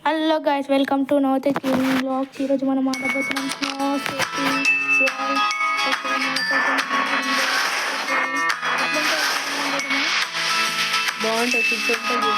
Hello guys, welcome to Navathe gaming vlogs. ఈరోజు మనం ఆడబోతున్నాం స్నో స్కేటింగ్ బాగుంటుంది.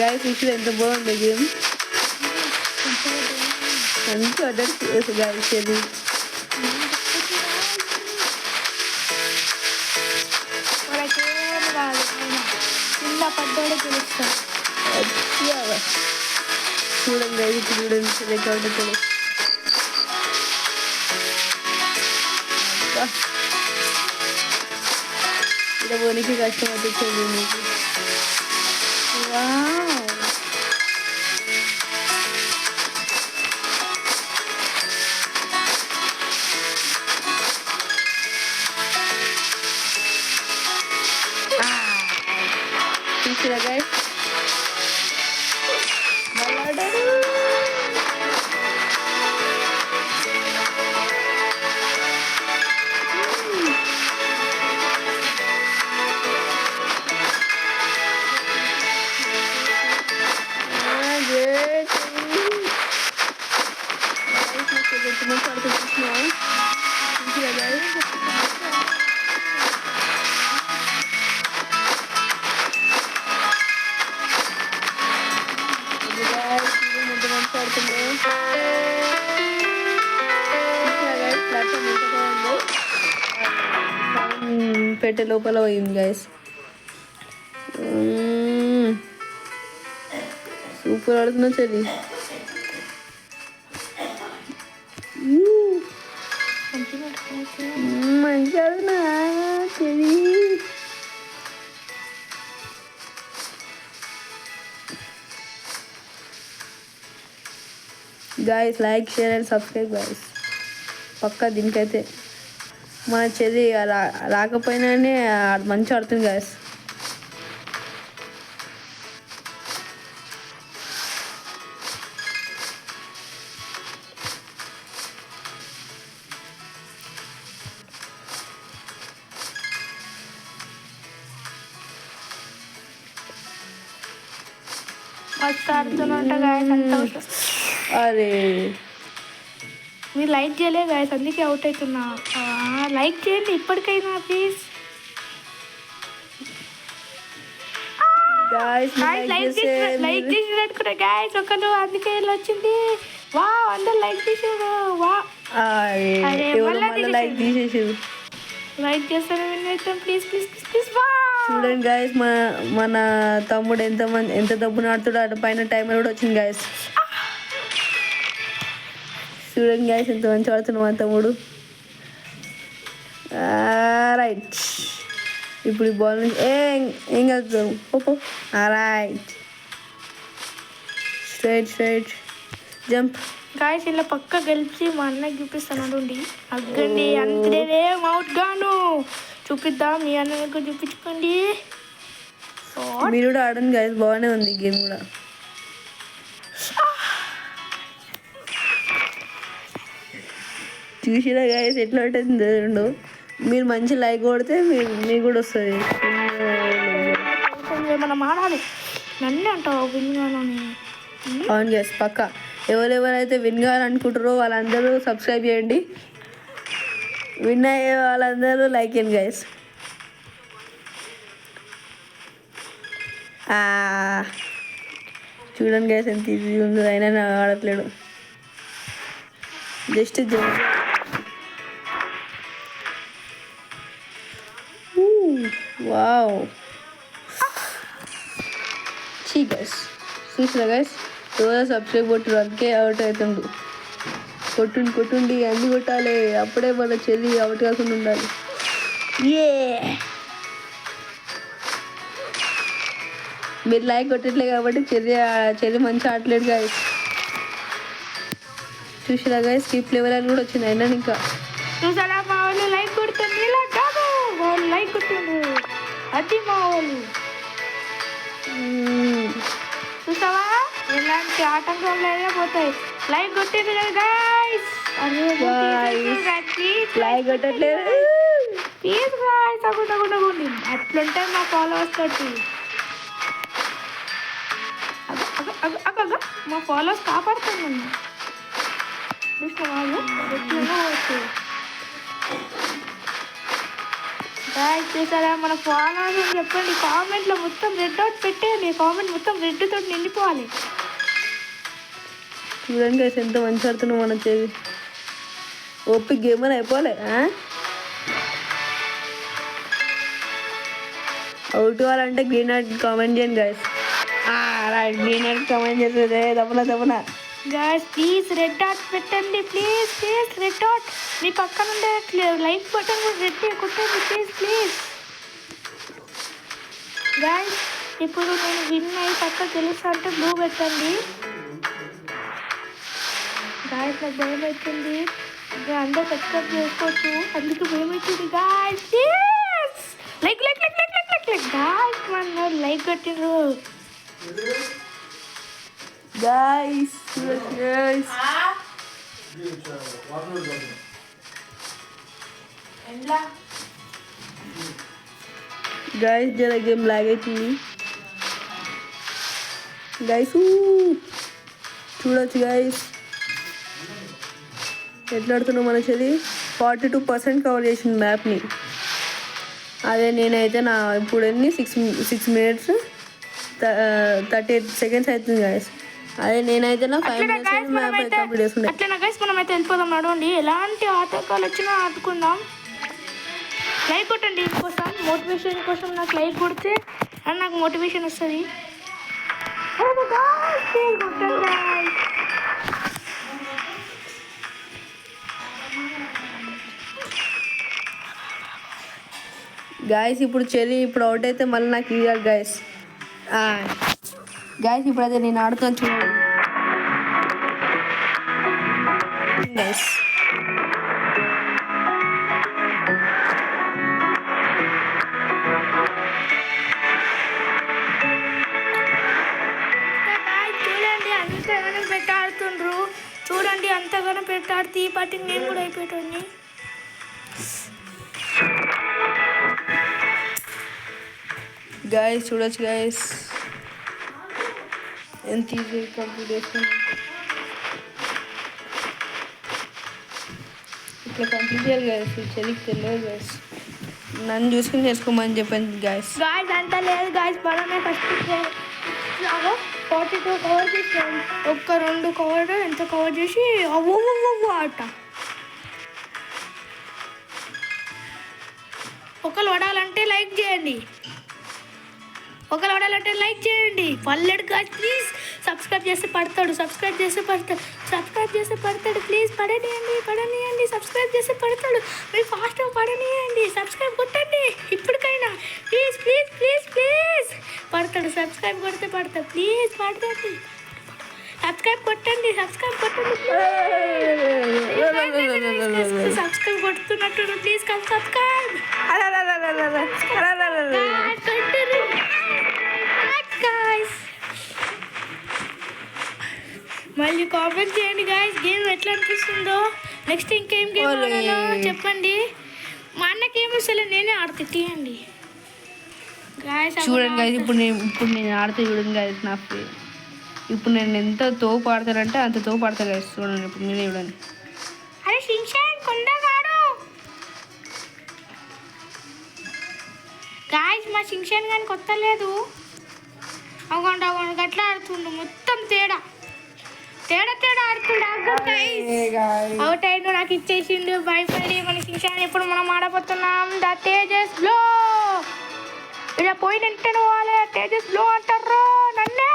గైస్ ఇప్పుడు ఎంత బాగుంది గేమ్. మంచి ఆర్డర్ చేసి గైస్ అది చిన్న పడ్డోడే గెలుస్తాం. చూడండి గైస్, ఇప్పుడు చూడండి రికార్డు తెలుసు. ఇలా పోనీకి కష్టం అవుతుంది మీకు. చూసిరా గైస్, పెట్టే లోపల పోయింది గైస్. సూపర్ ఆడుతున్నా చెల్లి. మంచి ఆడుతున్నా చెల్లి. Guys like share and subscribe guys. పక్కా దీనికైతే మన చెల్లి రాకపోయినానే మంచిగా ఆడుతుంది గాయస్. మస్తు ఆడుతున్నట్ట గాయస్. అంత అరే మీరు లైక్ చేయలే గాయస్, అందుకే అవుట్ అవుతున్నా. లైక్ చేయండి ఇప్పటికైనా ప్లీజ్. లైక్ చేసినట్టుకున్నా గాయస్ ఒకరు, అందుకే ఇలా వచ్చింది. వా అందరు లైక్ చేసారు. వా లైక్ తీసేసారు. లైక్ చేస్తాను విన్నైతే ప్లీజ్ ప్లీజ్ ప్లీజ్. చూడండి గాయస్, మన తమ్ముడు ఎంత దబ్బున ఆడుతాడో. అటు పైన టైమర్ కూడా వచ్చింది గాయస్. చూడండి గాయస్ ఎంత మంచిగా ఆడుతున్నాడు మా తమ్ముడు. రైట్, ఇప్పుడు ఈ బాల్ నుంచి ఏం కాదు. Right, straight jump. గాయస్ ఇలా పక్క గెలిచి మా అన్నకి చూపిస్తాను. అగ్గండి అంతేనే అవుట్ గాను చూపిద్దాం. మీ అన్నకు చూపించుకోండి. మీరు కూడా ఆడండి గాయస్, బాగానే ఉంది గేమ్ కూడా. చూసినా గాయస్ ఎట్లా ఉంటుంది రెండు. మీరు మంచి లైక్ కొడితే మీకు కూడా వస్తుంది. మనం ఆడాలి. నన్ను అంటావు విన్ కావాలని. అవును గాయస్, పక్కా ఎవరెవరైతే విన్ కావాలనుకుంటారో వాళ్ళందరూ సబ్స్క్రైబ్ చేయండి. విన్ అయ్యే వాళ్ళందరూ లైక్ చేయండి గాయస్. చూడండి గాయస్ ఎంత ఈజీ ఉందో. అయినా ఆడట్లేడు. Just wow. గైస్ చూసినా గైస్, ఎవరో సబ్స్క్రైబ్ కొట్టారు, అందుకే అవుట్ అవుతుండు. కొట్టుండి అన్ని కొట్టాలి, అప్పుడే మన చెల్లి అవుట్ కాకుండా ఉండాలి. ఏ మీరు లైక్ కొట్టట్లే కాబట్టి చెర్రీ మంచి ఆడలేదు గాయస్. చూసినా గాయస్ స్కిప్ లెవెల్ అని కూడా వచ్చింది అయినా ఇంకా చూసారా మా వాళ్ళు లైక్ కొడుతుంది. ఇలా కాదు వాళ్ళు లైక్ కొట్టిండ్రు, అది మా వాళ్ళు. చూసావా ఎలాంటి ఆటంకం లేదే పోతాయి. లైక్ కొట్టిండ్రు కదా గాయస్. లైక్ కొట్టట్లేదు ప్లీజ్ గాయస్. అగుండి అట్లుంటే మా ఫాలోవర్స్ తోటి మా ఫాలోవర్స్ కాపాడుతాను నన్ను. చూసిన వాళ్ళు ఎట్లనో వచ్చు గాయస్. చూసారా మన ఫాలోవర్స్ అని చెప్పండి. కామెంట్లో మొత్తం రెడ్ డాట్ పెట్టేయండి. కామెంట్ మొత్తం రెడ్ తోటి నిండిపోవాలి. చూడండి గైస్ ఎంత మంచి ఆడుతున్నాం మనం చేసి. ఓపి గేమ్ అని అయిపోలే. అవుట్ అవ్వాలంటే గ్రీన్ ఆర్ట్ కామెంట్ చేయండి guys. Right green art comment చేసేదే తప్పనా గాయస్. ప్లీజ్ రెడ్ డాట్ పెట్టండి. Please red dot. మీ పక్కన ఉండే లైక్ బటన్ కూడా రెడ్ కొట్టండి ప్లీజ్ గాయస్. ఇప్పుడు నేను విన్ అయ్యి పక్క గెలుస్తా అంటే బ్లూ పెట్టండి గాయస్. నాకు భయం అవుతుంది. ఇంకా అందరూ సబ్స్క్రైబ్ చేసుకోవచ్చు, అందుకు భయం అవుతుంది గాయస్. Like guys. మన లైక్ కొట్టిండ్రు గాయస్. గాయస్ జర గేమ్ లాగ్ అవుతుంది గాయస్. చూడొచ్చు గాయస్ ఎట్లా ఆడుతున్నావు మన చెల్లి. 42% కవర్ చేసింది మ్యాప్ని. అదే నేనైతే నా ఇప్పుడు ఎన్ని 6 minutes 38 seconds అవుతుంది గాయస్. అదే నేనైతే నా 5 minutes మ్యాప్ కంప్లీట్ చేసుకుంటే. అట్లా గైస్ మనమైతే వెళ్ళిపోదాం. నడవండి, ఎలాంటి ఆటంకాలు వచ్చినా ఆడుకుందాం. లైక్ కొట్టండి కోసం, మోటివేషన్ కోసం. నాకు లైక్ కొడితే అని నాకు మోటివేషన్ వస్తుంది. గాయస్ ఇప్పుడు చెల్లి ఇప్పుడు అవుట్ అయితే మళ్ళీ నాకు ఇవ్వాలి గాయస్. గాయస్ ఇప్పుడైతే నేను ఆడుతాను చూడండి గాయస్. చూడండి అంతగానో పెట్టాడుతూ ఈ పాటికి నేను కూడా అయిపోయాను. గాయస్ చూడొచ్చు గాయస్ ఎంత ఈజీ కంప్లీట్ చేసుకున్నాను. ఇట్లా కంప్లీట్ చేయాలి గాయస్. చెల్లికి తెలియదు గాయస్, నన్ను చూసుకుని చేసుకోమని చెప్పండి గాయస్. గాయస్ అంతా లేదు గాయస్. మనమే ఫస్ట్ 42 కవర్ చేసాం. ఒక్క 2 కవర్ ఎంత కవర్ చేసి అవ్వ ఆట. ఒకరు వడాలంటే లైక్ చేయండి. పల్లెడు గాయస్ ప్లీజ్. సబ్స్క్రైబ్ చేస్తే పడతాడు. ప్లీజ్ పడనియండి. సబ్స్క్రైబ్ చేస్తే పడతాడు. మీరు ఫాస్ట్గా పడనియండి. సబ్స్క్రైబ్ కొట్టండి ఇప్పటికైనా ప్లీజ్. పడతాడు. సబ్స్క్రైబ్ కొడితే పడతాడు. ప్లీజ్ పడతండి. సబ్స్క్రైబ్ కొట్టండి. సబ్స్క్రైబ్ కొడుతున్నట్టు ప్లీజ్ సబ్స్క్రైబ్. మళ్ళీ కామెంట్ చేయండి గాయస్. గేమ్ ఎట్లా అనిపిస్తుందో. నెక్స్ట్ ఇంకేం గేమ్ ఆడాలో చెప్పండి. మా అన్నకి ఏమి వస్తలే, నేనే ఆడితే తీయండి గాయస్. చూడండి గాయస్ ఇప్పుడు నేను ఆడితే చూడండి గాయస్. నా ఇప్పుడు నేను ఎంత తోపు ఆడతానంటే అంత తోపు ఆడతా గాయస్. చూడండి ఇప్పుడు నేనే చూడండి. అరే షింషాన్ కొండగాడు గాయస్. మా షింషాన్ కానీ కొత్త లేదు. అవ్వండి గట్లా ఆడుతుండు. మొత్తం తేడా ఆడుతుండు. అవుట్ అయిండు. నాకు ఇచ్చేసిండు. భయపడి మన షింషాన్. ఇప్పుడు మనం ఆడబోతున్నాం ద తేజస్ బ్లో. ఇలా పోయిన వెంటనే పోవాలి. తేజస్ బ్లో అంటారు నన్నే.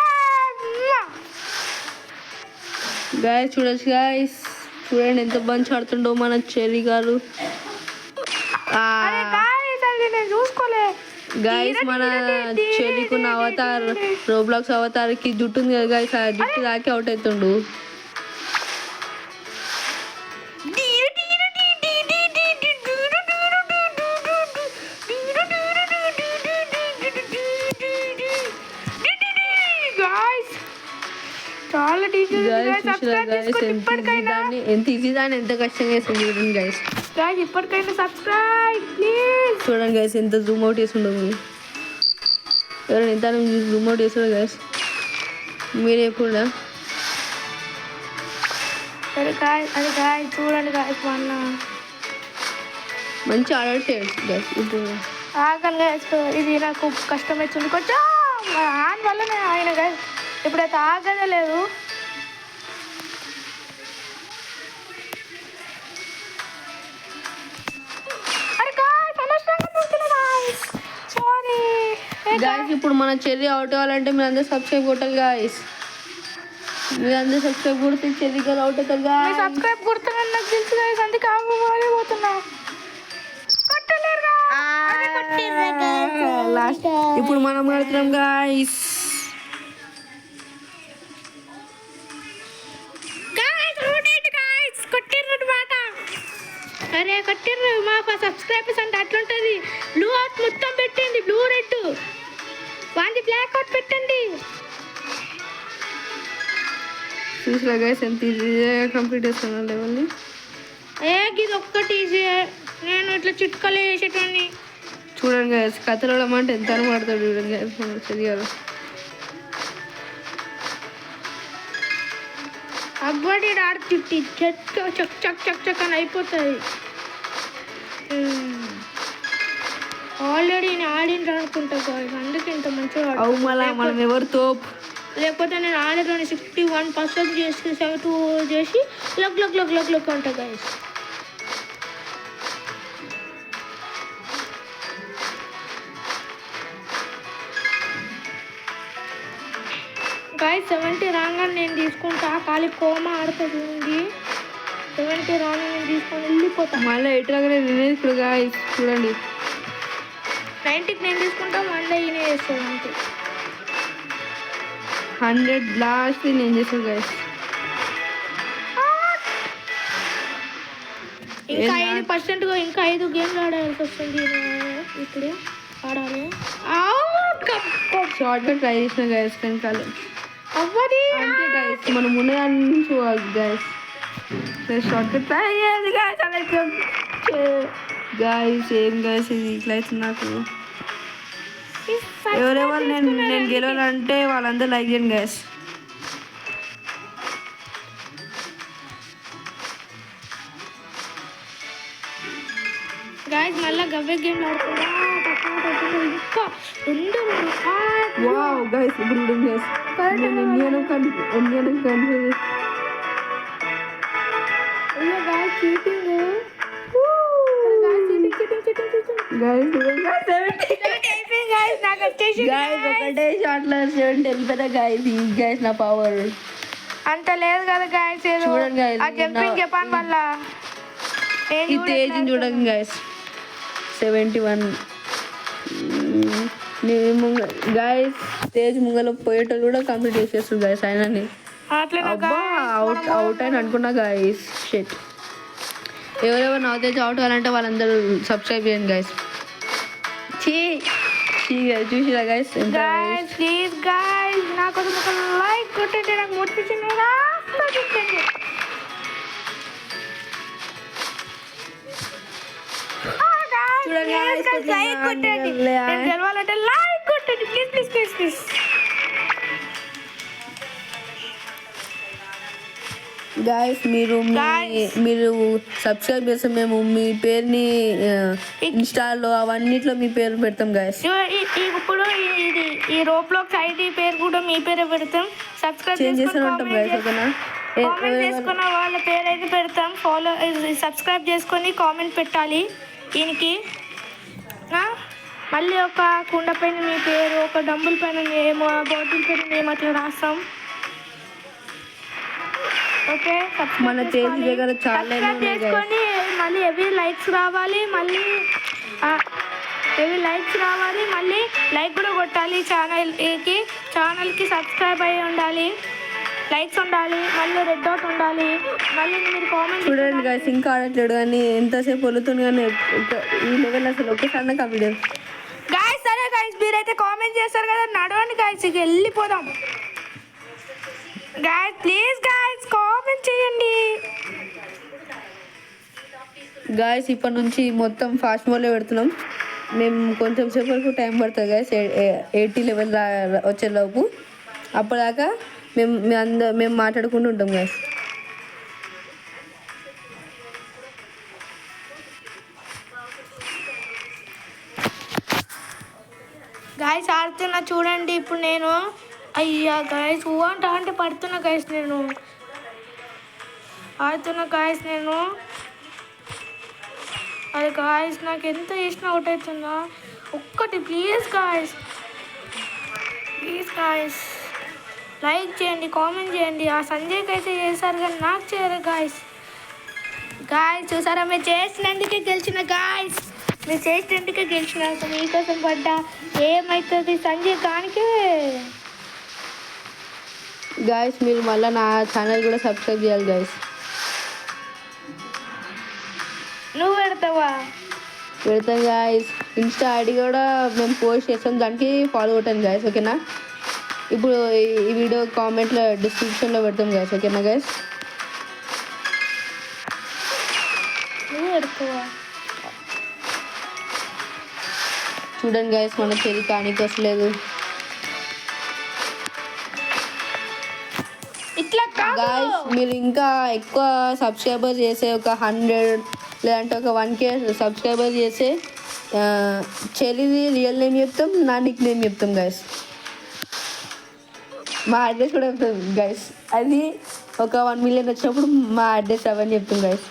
గాయస్ చూడొచ్చు గాయస్. చూడండి ఎంత మంచి ఆడుతుండో మన చెర్రీ గారు. నేను చూసుకోలే. గైస్ మన చెల్లికున్న అవతార్ రోబ్లాక్స్ అవతార్కి జుట్టు ఉంది కదా గైస్, ఆ జుట్టు దాకి అవుట్ అవుతుండు. చాలా ఎంత ఈజీ దాన్ని ఎంత కష్టంగా వేసింది చూడండి గైస్. ఇప్పటికైనా సబ్స్క్రైబ్ ప్లీజ్. చూడండి గైస్ ఎంత జూమ్ అవుట్ చేస్తుండవు. ఎవరైనా ఎంత జూమ్ అవుట్ చేస్తాడు గైస్ మీరే కూడా. సరే గాయస్, అది గాయస్ చూడండి గాయస్, మొన్న మంచి ఆర్డర్ చేయొచ్చు గైస్. ఇప్పుడు ఆగను గాయస్, ఇది నాకు కష్టం వచ్చింది కొంచెం ఆన్ వల్లనే ఆయన గాయస్. ఇప్పుడైతే ఆగదే లేదు. అరే గాయస్ అనవసరంగా పోతున్నా గాయస్, సారీ గాయస్. ఇప్పుడు మన చెల్లి అవుట్ అవ్వాలంటే మీరు అందరూ సబ్స్క్రైబ్ కొట్టాలి గాయస్. మీరు అందరూ సబ్స్క్రైబ్ కొడితే చెల్లి గారు అవుట్ అవుతారు గాయస్. సబ్స్క్రైబ్ కొడుతున్నాను నాకు తెలుసు గాయస్, అందుకే ఆగిపోతున్నా. లాస్ట్ ఇప్పుడు మనం ఆడుతున్నాం గాయస్. అరే కట్టిర్రు మా సబ్స్క్రైబర్స్ అంటే అట్లుంటుంది. బ్లూ అవుట్ మొత్తం పెట్టండి, బ్లూ రెడ్ వాంది బ్లాక్ అవుట్ పెట్టండి. చూసిరా గైస్ ఎంత ఈజీగా కంప్లీట్ చేస్తున్నా లెవెల్ని. ఇది ఒక్కటి ఈజీ, నేను ఇట్లా చిట్కలే చేసేటోని. చూడండి గైస్ కథలలో అంటే ఎంత అనమాడతాడు చూడండి గైస్ మన చదివారు. అవ్వడి ఆడుతుంది చక్ చక్ చక్ చక్ చక్ అని అయిపోతుంది. ఆల్రెడీ నేను ఆడిన అనుకుంటా గాయస్, అందుకే ఇంత మంచిగా అవు మళ్ళా మనం ఎవరు తోపు. లేకపోతే నేను ఆడిలోని 61% చేసి 72 చేసి లగ్ లగ్ లగ్ లగ్ లగ్ అంటా గాయస్. గాయస్ 70 రాగానే నేను తీసుకుంటా, ఖాళీ కోమా ఆడుతుంది. 70 రాగానే నేను తీసుకొని వెళ్ళిపోతా. మళ్ళీ ఎటులాగానే నేనే ఇప్పుడు గాయస్ చూడండి. 90కి నేను తీసుకుంటా, మళ్ళీ ఈయన చేస్తాను అంతే. 100 లాస్ట్ నేను చేస్తాను గైస్. ఇంకా 5% ఇంకా 5 గేమ్లు ఆడాల్సి వస్తుంది ఇప్పుడు. ఆడాలి షార్ట్ గా ట్రై చేసిన గైస్ కానీ కాలేదు. అవ్వది అంతే గైస్ మనం ఉన్నదాన్ని నుంచి పోవాలి గైస్. షార్ట్ గా ట్రై చేయాలి గైస్. గైస్ ఏం గైస్ ఇది ఇట్లా అవుతుంది నాకు. ఎవరెవరు నేను గెలవాలంటే వాళ్ళందరూ లైక్ చేయండి గైస్. గాయస్ మళ్ళీ గవ్వే గేమ్ ఆడుతున్నా. వావ్ గైస్ ఇప్పుడు గైస్ నేను ఇండియన్ కన్ఫ్యూజ్. అయ్యో గాయస్ చీటింగ్ ఒకటే షాట్ లో 70 వెళ్ళిపోతా గైస్. గైస్ నా పవర్ అంత లేదు కదా గైస్. చూడండి గైస్ ఆ జంపింగ్ జపాన్ వల్ల ఈ తేజ్ చూడండి గైస్ 71 గైస్. తేజ్ ముంగలో పోయేటోళ్ళు కూడా కంప్లీట్ చేసేస్తుంది గైస్. ఆయనని అవుట్ అని అనుకున్నా గైస్. షెట్ ఎవరెవరు నా తేజ్ అవుట్ అవ్వాలంటే వాళ్ళందరూ సబ్స్క్రైబ్ చేయండి గైస్. చూసిరా గైస్ ప్లీజ్ గైస్ నా కోసం ఒక లైక్ కొట్టండి, నాకు మోటివేషన్ చెప్పండి. లైక్ కొట్టండి, గెలవాలంటే లైక్ కొట్టండి please please please please. Guys మీరు సబ్స్క్రైబ్ చేస్తే మేము మీ పేరుని ఇన్స్టాలో అవన్నిట్లో మీ పేరు పెడతాం గాయస్. ఇప్పుడు ఈ రోబ్లాక్స్ ఐడి పేరు కూడా మీ పేరే పెడతాం. సబ్స్క్రైబ్ చేసుకున్న వాళ్ళ పేరు అయితే పెడతాం. సబ్స్క్రైబ్ చేసుకొని కామెంట్ పెట్టాలి దీనికి. మళ్ళీ ఒక కుండ పైన మీ పేరు, ఒక డంబుల్ పైన నేమ్, బాటిల్ పైన నేమ్ అట్లా రాస్తాం. ఓకే మన చేతి దగ్గర చాలా చేసుకొని మళ్ళీ ఎవరి లైక్స్ రావాలి. మళ్ళీ ఏవి లైక్స్ రావాలి, మళ్ళీ లైక్ కూడా కొట్టాలి. ఛానల్కి సబ్స్క్రైబ్ అయ్యి ఉండాలి, లైక్స్ ఉండాలి, మళ్ళీ రెడ్ డాట్ ఉండాలి, మళ్ళీ మీరు కామెంట్ చూడండి గాయస్ ఇంకా ఆడట్లేడు కానీ ఎంతసేపు వదులుతుంది కానీ ఈ లెవెల్ అసలు ఒక్కసారి కంప్లీట్. గాయస్ సరే గాయస్ మీరైతే కామెంట్ చేస్తారు కదా, నడవండి గాయస్ ఇక వెళ్ళిపోదాం. గాయస్ ప్లీజ్ గాయస్ కామెంట్ చేయండి. గాయస్ ఇప్పటి నుంచి మొత్తం ఫాస్ట్ మోడ్లో పెడుతున్నాం. మేము కొంచెం సేపు వరకు టైం పడుతుంది గాయస్ 80 లెవెల్ వచ్చేలోపు. అప్పటిదాకా మేము మాట్లాడుకుంటూ ఉంటాం గాయస్. గాయస్ ఆడుతున్నా చూడండి. ఇప్పుడు నేను అయ్యా గాయస్ అంటే పడుతున్నా గాయస్, నేను ఆడుతున్నా గాయస్. నేను అది గాయస్ నాకు ఎంత చేసినా అవుట్ అవుతుందా ఒక్కటి. ప్లీజ్ గాయస్ లైక్ చేయండి, కామెంట్ చేయండి. ఆ సంజయ్కి అయితే చేశారు కానీ నాకు చేయరు గాయస్. చూసారా మీరు చేసినందుకే గెలిచిన గాయస్, మీరు చేసినందుకే గెలిచిన. మీకోసం పడ్డా ఏమవుతుంది సంజయ్ కానికే. గాయస్ మీరు మళ్ళీ నా ఛానల్ కూడా సబ్స్క్రైబ్ చేయాలి గాయస్. నువ్వు పెడతావా? పెడతాం గాయస్. ఇన్స్టా ఐడి కూడా మేము పోస్ట్ చేస్తాం, దానికి ఫాలో కొట్టండి గాయస్ ఓకేనా. ఇప్పుడు ఈ వీడియో కామెంట్లో డిస్క్రిప్షన్లో పెడతాం గాయస్ ఓకేనా గాయస్. నువ్వు పెడతావా? చూడండి గాయస్ మన చెరి కానికి వస్తలేదు. గాయస్ మీరు ఇంకా ఎక్కువ సబ్స్క్రైబర్ చేసే ఒక 100 లేదంటే ఒక 1K సబ్స్క్రైబర్ చేసే చెల్లిది రియల్ నేమ్ చెప్తాం, నా నిక్ నేమ్ చెప్తాం గాయస్. మా అడ్రస్ కూడా చెప్తాం గాయస్. అది ఒక 1 మిలియన్ వచ్చినప్పుడు మా అడ్రస్ అవన్నీ చెప్తాం గాయస్.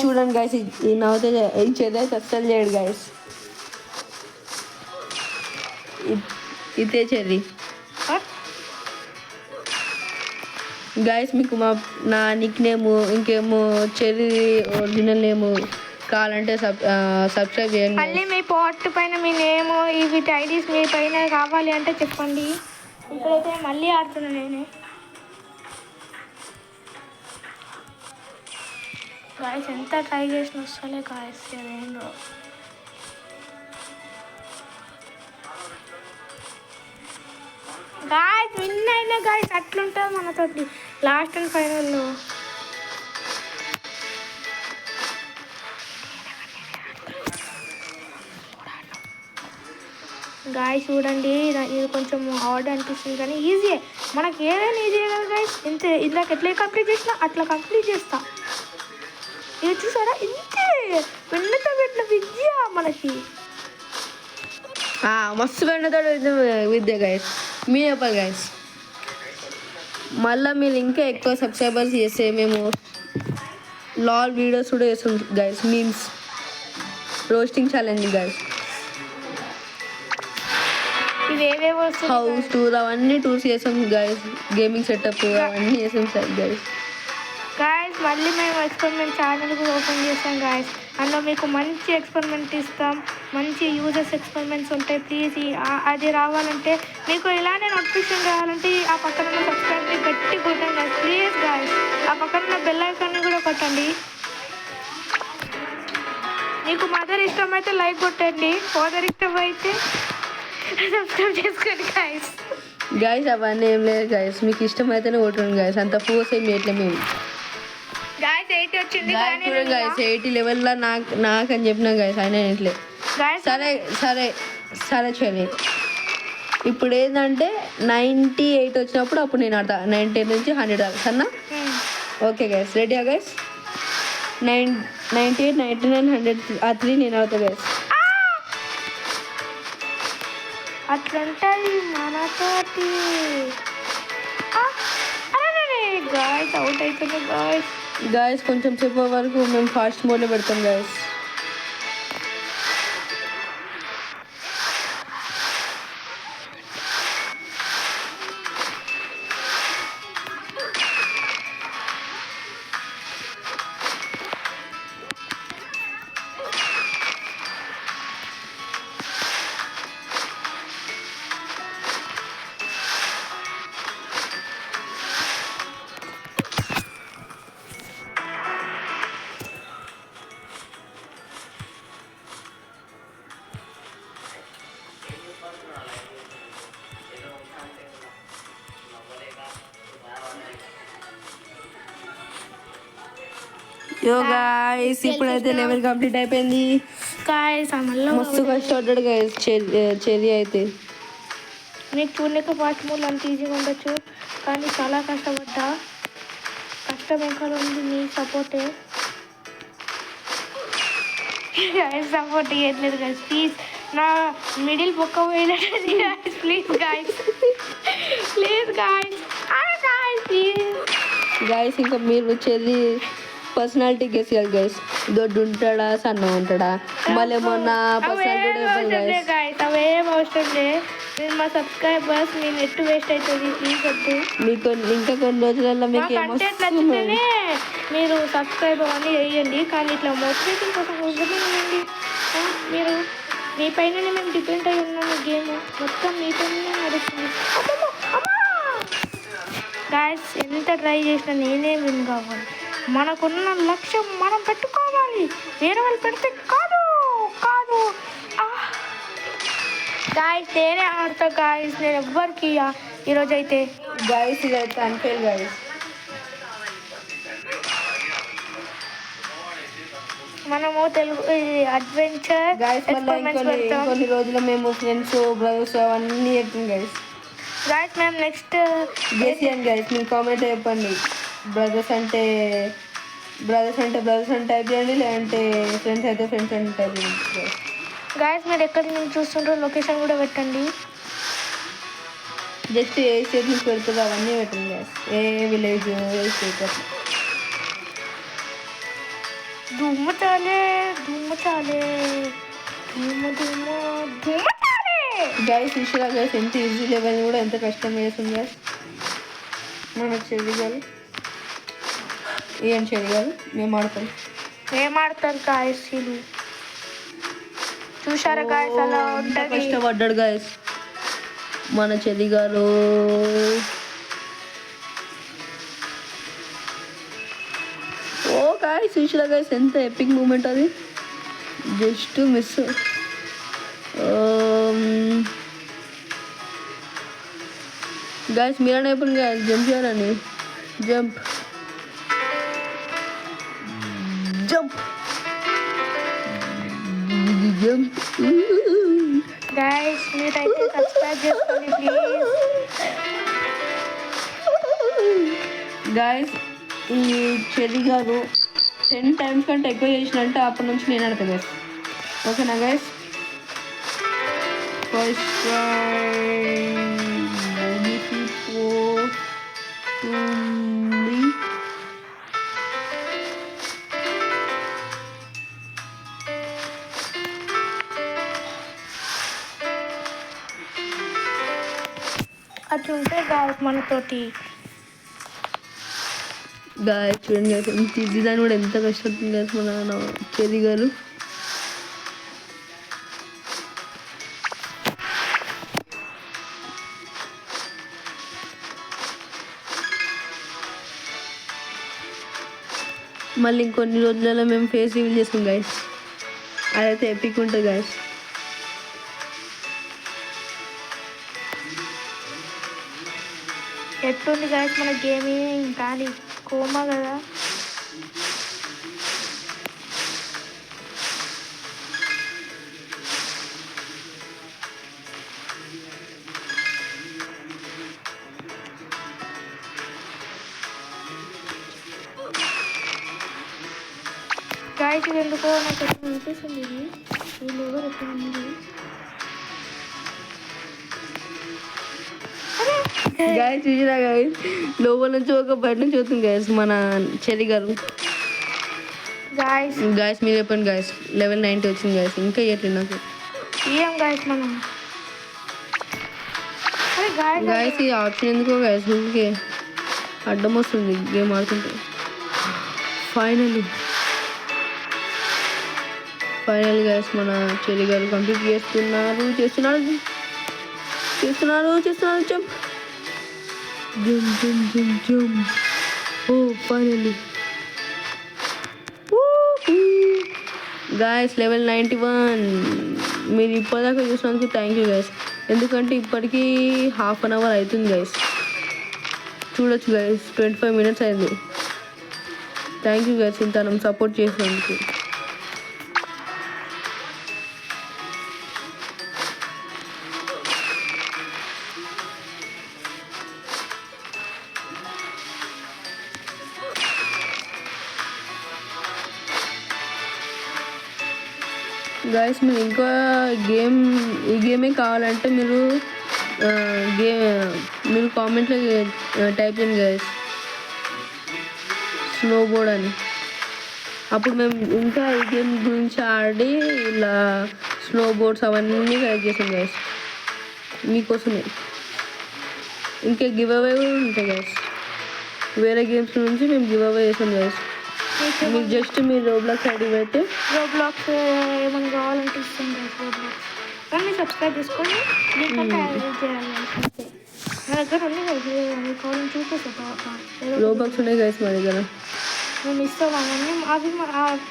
చూడండి గాయస్ ఈ నవ్వుతే ఈ చెర్రీ అయితే అస్సలు చేయడు గాయస్. ఇదే చెర్రీ గాయస్. మీకు నా నిక్ నేము ఇంకేమో చెర్రీ ఒరిజినల్ నేము కావాలంటే సబ్స్క్రైబ్ చేయండి. మళ్ళీ మీ పోస్ట్ పైన మీ నేము వీటి ఐడీస్ మీ పైన కావాలి అంటే చెప్పండి. ఇప్పుడైతే మళ్ళీ ఆడుతున్నాను నేను గాయస్. ఎంత ట్రై చేసిన వస్తలే గాయస్. ఏంటో గాయస్ విన్ అయినా గాయస్ అట్లుంటుంది మనతోటి లాస్ట్ అండ్ ఫైనల్లో. గాయస్ చూడండి ఇది కొంచెం హార్డ్ అనిపిస్తుంది కానీ ఈజీయే, మనకి ఏదైనా ఈజీయే కదా గాయస్. ఇంతే ఇందాక ఎట్లా కంప్లీట్ చేసినా అట్లా కంప్లీట్ చేస్తా. ఇది చూసారా ఇంతే వెన్నతో పెట్టిన విద్య మనకి మస్తు వెన్నతో విద్య గాయస్. మీ చెప్పాలి గాయస్. మళ్ళీ మీరు ఇంకా ఎక్కువ సబ్స్క్రైబర్స్ చేస్తే మేము లాల్ వీడియోస్ కూడా చేస్తాం guys. Memes roasting challenge guys. ఇవేవేవో హౌస్ టూర్ అవన్నీ టూర్స్ చేస్తాం గాయస్. గేమింగ్ సెటప్ అవన్నీ చేస్తాం సార్ గాయస్. గాయస్ మళ్ళీ మేము ఎక్స్పెరిమెంట్ ఛానల్ కూడా ఓపెన్ చేస్తాం గాయస్. అందులో మీకు మంచి ఎక్స్పెరిమెంట్ ఇస్తాం, మంచి యూజర్స్ ఎక్స్పెరిమెంట్స్ ఉంటాయి. ప్లీజ్ అది రావాలంటే మీకు ఇలానే నోటిఫికేషన్ రావాలంటే ఆ పక్కన ఉన్న సబ్స్క్రైబ్ని గట్టి కొట్టండి గాయస్. ప్లీజ్ గాయస్ ఆ పక్కన ఉన్న బెల్ ఐకాన్ని కూడా కొట్టండి. మీకు మదర్ ఇష్టమైతే లైక్ కొట్టండి, ఫాదర్ ఇష్టమైతే సబ్స్క్రైబ్ చేసుకోండి గాయస్. గాయస్ అవన్నీ ఏం లేదు గాయస్, మీకు ఇష్టమైతేనే కొట్టండి గాయస్. అంత ఫోర్స్ ఏమి ఎట్లా మేము గాయస్ 80 వచ్చింది గాయస్. 80 లెవెల్లో నాకని చెప్పినా గాయస్ అయినా ఎట్లే. సరే సరే సరే చెల్లి. ఇప్పుడు ఏంటంటే 98 వచ్చినప్పుడు అప్పుడు నేను ఆడతా. 90 నుంచి 100 దాకా సన్నా. ఓకే గైస్ రెడీయా గైస్? 98, 99, 100 ఆ 3 నేను ఆడతా గైస్. అట్లుంటుంది మనతోటి. గాయస్ అవుట్ అవుతుంది గాయస్. గాయస్ కొంచెం సేపు వరకు మేము ఫాస్ట్ మోడ్లో పెడతాం గాయస్. యో గాయస్ ఇప్పుడైతే లెవెల్ కంప్లీట్ అయిపోయింది. గాయస్ మళ్ళీ మస్తు కష్టపడ్డాడు గాయస్ చెర్రీ అయితే. మీకు చూడలేక ఫాస్ట్ మూడ్లు అంత ఈజీగా ఉండొచ్చు, కానీ చాలా కష్టపడ్డా. కష్టం ఎక్కడ ఉంది, మీ సపోర్టే. సపోర్ట్ చేయట్లేదు గాయస్, ప్లీజ్. నా మిడిల్ బొక్క పోయినట్టు guys, please guys, please guys, please guys. ఇంకా మీరు చెర్రీ పర్సనాలిటీ గెస్ చేయాలి గైస్. దొడ్డు ఉంటాడా, సన్న ఉంటాడా, మళ్ళీ మొన్న పర్సనాలిటీ గాయస్. అవేం అవసరం లేదు. నేను మా సబ్స్క్రైబర్స్ మీ నెట్ వేస్ట్ అవుతుంది, ప్లీజ్ వద్దు. మీకు ఇంకా కొన్ని రోజులలో మీకు కంటెంట్ నచ్చితేనే మీరు సబ్స్క్రైబ్ అవన్నీ వేయండి, కానీ ఇట్లా మోటివేషన్ కోసం వద్దండి. మీరు మీ పైననే మేము డిపెండ్ అయి ఉన్నాము. గేమ్ మొత్తం మీపైనే నడుస్తుంది. గాయస్ ఎంత ట్రై చేసినా నేనే విన్ కావాలి. మనకున్న లక్ష్యం మనం పెట్టుకోవాలి, వేరే వాళ్ళు పెడితే కాదు కాదు. గాయస్ నేనే ఆడతా గాయస్, నేను ఎవ్వరికి ఈరోజు అయితే గాయస్ ఇదైతే అన్ఫేర్ గాయస్. మనము తెలుగు అడ్వెంచర్ గాయస్ కొన్ని రోజులు మేము ఫ్రెండ్స్ బ్రదర్స్ అవన్నీ చెప్తాం గాయస్. గాయస్ మేము నెక్స్ట్ గెస్ చేయండి గాయస్, మీరు కామెంట్ చెప్పండి. బ్రదర్స్ అంటే బ్రదర్స్ అని టైప్ చేయండి, లేదంటే ఫ్రెండ్స్ అయితే ఫ్రెండ్స్ అని టైప్ చేయండి. గాయస్ మీరు ఎక్కడి నుంచి చూస్తుంటారో లొకేషన్ కూడా పెట్టండి. జస్ట్ ఏ స్టేట్ నుంచి పెడుతుందో అవన్నీ పెట్టండి గాయస్, ఏ విలేజ్ ఏ స్టేట్ అట్లా. ధూమ చాలే ధూమ చాలే ధూమ ధూమ ధూమ చాలే. గాయస్ చూసారా గాయస్ ఎంత ఈజీ లెవెల్ కూడా ఎంత కష్టం చేస్తుంది గాయస్. మనకు చెడిగారు ఏం చెడిగారు మేము ఆడతారు గాయస్. వీళ్ళు చూసారా గాయస్ అలా ఉంటుంది. కష్టపడ్డాడు గాయస్ మన చెల్లి గారు. ఓ గాయస్ చూసారా గాయస్ ఎంత ఎపిక్ మూమెంట్ అది, జస్ట్ మిస్. గాయస్ మీరనే చెప్పండి గాయస్, జంప్ చేయాలని. Jump jump jump. గాయస్ మీరైతే సబ్స్క్రైబ్ చేసుకోండి ప్లీజ్. గాయస్ ఈ చెర్రీ గారు 10 times కంటే ఎక్కువ చేసినట్టు అప్పటి నుంచి నేను ఆడతా గైస్. ఓకేనా గైస్? ఫస్ట్ అట్లుంటే గాయస్ మనతోటి. గాయస్ చూడండి గాయస్ ఎంత ఈజీ, దాన్ని కూడా ఎంత కష్టపడుతుంది గాయస్ మన చెర్రీ గారు. మళ్ళీ ఇంకొన్ని రోజులలో మేము ఫేస్ రివీల్ చేస్తాం గాయస్, అదైతే ఎపిక్ ఉంటుంది గాయస్. ఎట్లుంది గాయస్ మన గేమింగ్, కానీ కోమా కదా. గాయస్ ఇది ఎందుకో నాకు ఎక్కడ అనిపిస్తుంది, వీళ్ళు ఎవరు ఎక్కడ ఉంది. గాయస్ చూసిరా గాయస్ లోపల నుంచి ఒక బయట నుంచి వస్తుంది గాయస్ మన చెర్రీ గారు. గాయస్ మీరు చెప్పండి గాయస్, లెవెల్ 90 వచ్చింది గాయస్, ఇంకా ఇవ్వట్లేదు నాకు. ఏం గాయస్ మనం గాయస్ ఈ ఆప్షన్ ఎందుకో గాయస్ ఊరికే అడ్డం వస్తుంది గేమ్ ఆడుతుంటే. ఫైనల్ గాయస్ మన చెర్రీ గారు కంప్లీట్ చేస్తున్నారు. జంప్. ఓ ఫైనల్లీ గాయస్ లెవెల్ 91. మీరు ఇప్పటిదాకా చూసినందుకు థ్యాంక్ యూ గాయస్, ఎందుకంటే ఇప్పటికీ 1/2 hour అవుతుంది గాయస్. చూడొచ్చు గాయస్ 25 minutes అయింది. థ్యాంక్ యూ గైస్ ఇంత నన్ను సపోర్ట్ చేసినందుకు. గైస్ మీరు ఇంకా ఈ గేమే కావాలంటే మీరు మీరు కామెంట్లో టైప్ చేయండి గైస్ స్నో బోర్డ్ అని. అప్పుడు మేము ఇంకా ఈ గేమ్ గురించి ఆడి ఇలా స్నో బోర్డ్స్ అవన్నీ కలెక్ట్ చేసాం గైస్ మీకోసమే. ఇంకా గివ్ అవే కూడా ఉంటాయి గైస్, వేరే గేమ్స్ నుంచి మేము గివ్ అవే చేసాం గైస్. మీకు జస్ట్ మీరు రోబ్లాక్స్ ఐడి పెడితే రోబ్లాక్స్ ఏమైనా కావాలంటే ఇస్తాం గైస్. రోబ్లాక్స్ కానీ సబ్స్క్రైబ్ చేసుకొని దీనికంటే యాడ్ చేయాలి అంతే. నా దగ్గర ఉన్నాయి కావాలని చూపిస్తా. రోబ్లాక్స్ ఉన్నాయి గైస్ మా దగ్గర, మేము ఇస్తాం అవన్నీ. అవి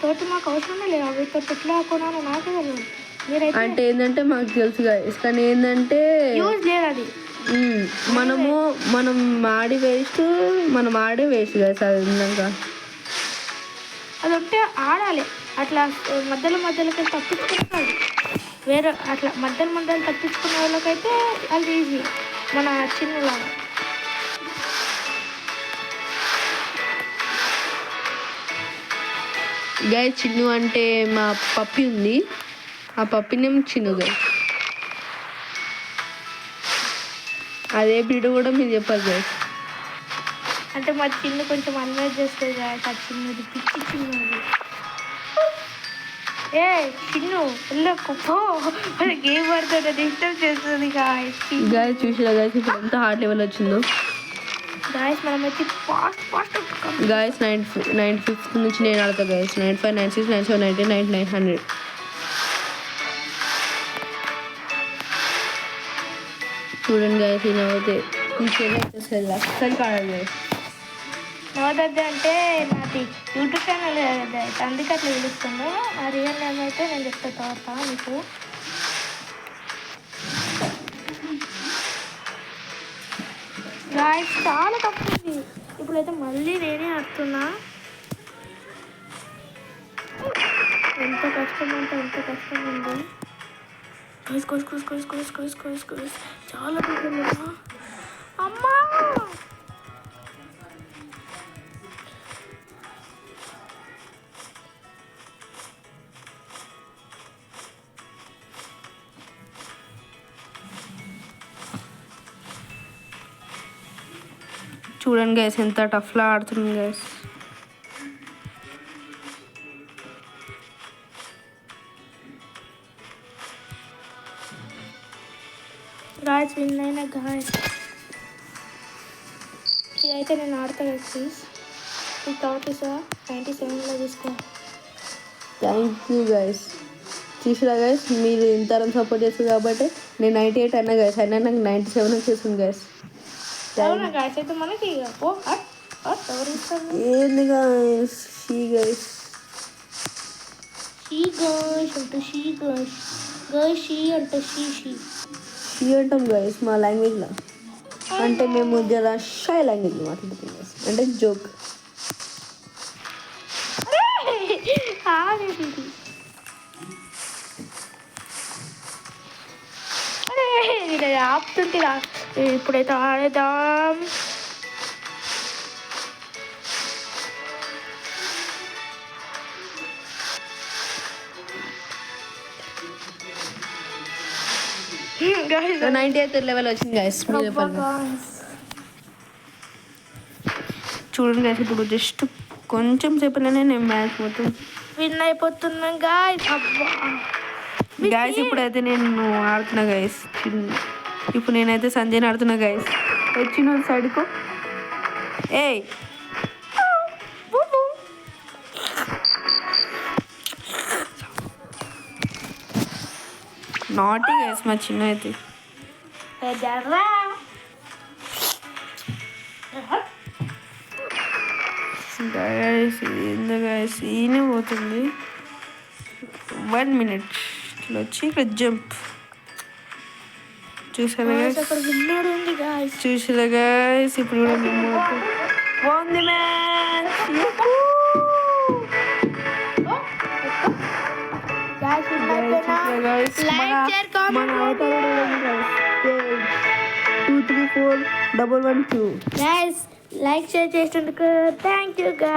తోటి మాకు అవసరమే లేదు, అవి తోటి ఎట్లా కొనాలో నాకే తెలియదు. మీరైతే అంటే ఏంటంటే మాకు తెలుసు గైస్, కానీ ఏంటంటే యూజ్ లేదు అది. మనం ఆడే వేస్ట్ గైస్. అది ఇందాక అది ఉంటే ఆడాలి అట్లా మధ్యలోకి తప్పించుకుంటాడు. వేరే అట్లా మధ్యలో తప్పించుకునే వాళ్ళకైతే అది ఈజీ, మన చిన్నలాగా. గాయ చిన్ను అంటే మా పప్పి ఉంది, ఆ పప్పి నేమ్ చిన్ను గాయ. అదే బ్రీడ్ కూడా మీరు చెప్పాలి గాయ. అంటే మా చిన్ను కొంచెం అన్వైజ్ చేస్తుంది గాయ. ఆ చిన్నది పిచ్చి చిన్నది. ఏ చిన్ను వెళ్ళకపో గేమ్ ఆడుతుంటే డిస్టర్బ్ చేస్తుంది గాయ. గాయ చూసిరా గాయ ఇప్పుడు ఎంత హార్ట్ లెవెల్ వచ్చిందో గాయస్. మనం అయితే ఫాస్ట్ గాయస్ 95 నుంచి నేను ఆడతా గాయస్. 95, 96, 97, 99, 99, 100. చూడండి గాయస్, ఈ నవ్వుతే ఇంకేమైతే అస్సలు కాడాలి గాయస్. నవదద్ద అంటే నాది యూట్యూబ్ ఛానల్ కదా, అందుకే అట్లా పిలుస్తుందో. ఆ రియల్ నేమ్ అయితే నేను చెప్తా తర్వాత మీకు. గాయస్ చాలా తప్పుంది. ఇప్పుడైతే మళ్ళీ నేనే ఆడుతున్నా. ఎంత కష్టం అంటే ఎంత కష్టం ఉంది. చాలా పెద్దగా అమ్మా. చూడండి గైస్ ఎంత టఫ్లా ఆడుతుంది గైస్. గాయస్ విన్ అయినా గాయస్. ఇదైతే నేను ఆడతా గైస్. ప్లీజ్ ఈ థాట్ 97లో తీసుకో. Thank you guys. చూసిరా గైస్, మీరు ఇంతరం సపోర్ట్ చేస్తారు కాబట్టి నేను 98 అన్నా గైస్, అయినా నాకు 97 వచ్చేసింది గైస్. అవునా గాయస్. అయితే మనకి ఎవరు ఇస్తారు ఏంది గైస్? షీ గైస్ అంటే షీ అంటే షీ అంటాం గైస్ మా లాంగ్వేజ్లో. అంటే మేము జర షై లాంగ్వేజ్లో మాట్లాడుతాం గైస్, అంటే జోక్. ఆపుతుంటే ఇప్పుడైతే ఆడేద్దాం. guys 98th లెవెల్ వచ్చింది గైస్. చూడండి గైస్, ఇప్పుడు జస్ట్ కొంచెం సేపులోనే నేను మ్యాచ్ మొత్తం విన్ అయిపోతున్నాం గాయస్. గాయస్ ఇప్పుడైతే నేను ఆడుతున్నా గైస్. ఇప్పుడు నేనైతే సంజయ్ని ఆడుతున్నా గైస్. వచ్చిన సైడ్కో ఏయ్ నాటి గైస్ మా చిన్న అయితే. గైస్ ఏందో గైస్ ఈయనే పోతుంది. 1 minute ఇట్లా వచ్చి ఇక్కడ జంప్ చూసారా గైస్. ఇప్పుడు కూడా మేము బాగుంది match. Like share comment 2341112. Guys like share చేసినందుకు థ్యాంక్ యూ.